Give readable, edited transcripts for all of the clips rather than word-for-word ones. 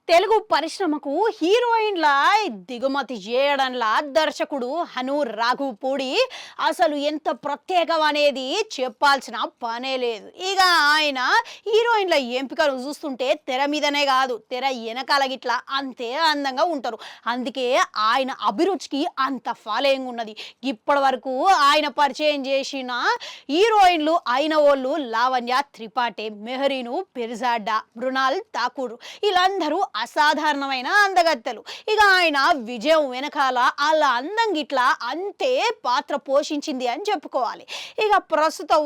తెలుగు పరిశ్రమకు హీరోయిన్ల దిగుమతి చేయడంలా దర్శకుడు హను రాఘుపూడి అసలు ఎంత ప్రత్యేకం అనేది చెప్పాల్సిన పనే లేదు. ఇక ఆయన హీరోయిన్ల ఎంపికలు చూస్తుంటే తెర మీదనే కాదు తెర వెనకాల గిట్లా అంతే అందంగా ఉంటారు. అందుకే ఆయన అభిరుచికి అంత ఫాలోయింగ్ ఉన్నది. ఇప్పటి వరకు ఆయన పరిచయం చేసిన హీరోయిన్లు అయిన వాళ్ళు లావణ్య త్రిపాఠి, మెహరీను పెరిజాడ్డా, మృణాల్ ఠాకూర్ వీళ్ళందరూ అసాధారణమైన అందగత్తెలు. ఇక ఆయన విజయం వెనకాల వాళ్ళ అందం గిట్లా అంతే పాత్ర పోషించింది అని చెప్పుకోవాలి. ఇక ప్రస్తుతం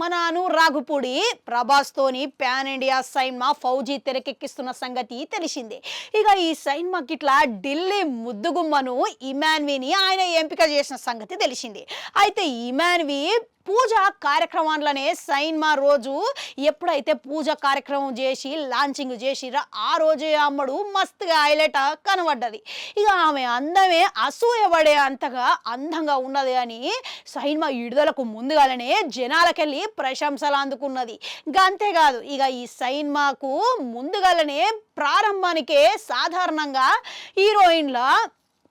మన అను రాఘుపూడి ప్రభాస్తోని ప్యాన్ ఇండియా సినిమా ఫౌజీ తెరకెక్కిస్తున్న సంగతి తెలిసిందే. ఇక ఈ సినిమాకి ఇట్లా ఢిల్లీ ముద్దుగుమ్మను ఇమాన్విని ఆయన ఎంపిక చేసిన సంగతి తెలిసిందే. అయితే ఇమాన్వి పూజ కార్యక్రమాలనే సినిమా రోజు ఎప్పుడైతే పూజ కార్యక్రమం చేసి లాంచింగ్ చేసిరా ఆ రోజే అమ్మడు మస్తుగా హైలైట్ కనబడ్డది. ఇక ఆమె అందమే అసూయపడే అంతగా అందంగా ఉన్నది అని సినిమా విడుదలకు ముందుగానే జనాలకెళ్ళి ప్రశంసలు అందుకున్నది. ఇంకా అంతేకాదు ఇక ఈ సినిమాకు ముందుగానే ప్రారంభానికే సాధారణంగా హీరోయిన్ల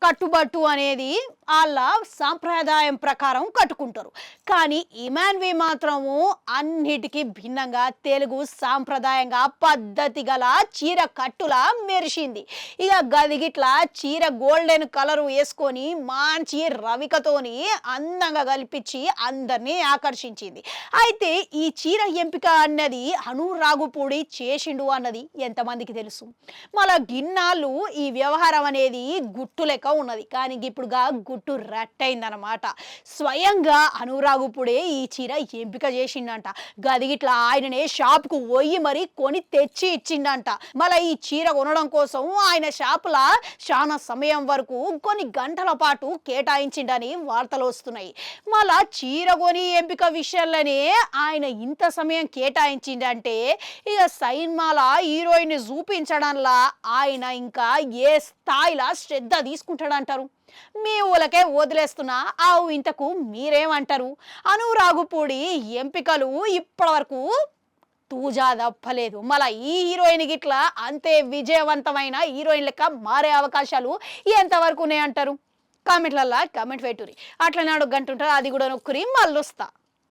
కట్టుబట్టు అనేది వాళ్ళ సాంప్రదాయం ప్రకారం కట్టుకుంటారు. కానీ ఇమాన్వి మాత్రము అన్నిటికీ భిన్నంగా తెలుగు సాంప్రదాయంగా పద్ధతి గల చీర కట్టులా మెరిసింది. ఇక గదిగిట్లా చీర గోల్డెన్ కలర్ వేసుకొని మంచి రవికతోని అందంగా కల్పించి అందరినీ ఆకర్షించింది. అయితే ఈ చీర ఎంపిక అన్నది అను రాఘుపూడి చేసిండు అన్నది ఎంతమందికి తెలుసు? మళ్ళా గిన్నాళ్ళు ఈ వ్యవహారం అనేది గుట్టు లెక్క ఉన్నది. కానీ ఇప్పుడుగా గుట్టు రట్టయిందనమాట. స్వయంగా అను రాఘుపూడే ఈ చీర ఎంపిక చేసిండంట. గదిగిట్లా ఆయననే షాప్కు పోయి మరి కొని తెచ్చి ఇచ్చిండంట. మళ్ళీ ఈ చీర కొనడం కోసం ఆయన షాపులా చాలా సమయం వరకు కొన్ని గంటల పాటు కేటాయించిండని వార్తలు వస్తున్నాయి. మళ్ళా చీర కొని ఎంపిక విషయంలోనే ఆయన ఇంత సమయం కేటాయించిండంటే ఇక సినిమాల హీరోయిన్ చూపించడంలా ఆయన ఇంకా ఏ స్థాయిలో శ్రద్ధ తీసుకుంటాడంటారు? మీ ఊలకే వదిలేస్తున్నా ఆవు ఇంతకు మీరేమంటారు? అను రాఘుపూడి ఎంపికలు ఇప్పటి వరకు తూజా తప్పలేదు. మళ్ళీ ఈ హీరోయిన్ గిట్లా అంతే విజయవంతమైన హీరోయిన్ లెక్క మారే అవకాశాలు ఎంతవరకు ఉన్నాయంటారు? కామెంట్లల్లో కామెంట్ పెట్టుర్రి. అట్లనే 1 గంట ఉంటుంది, అది కూడా నొక్కురి మళ్ళొస్తా.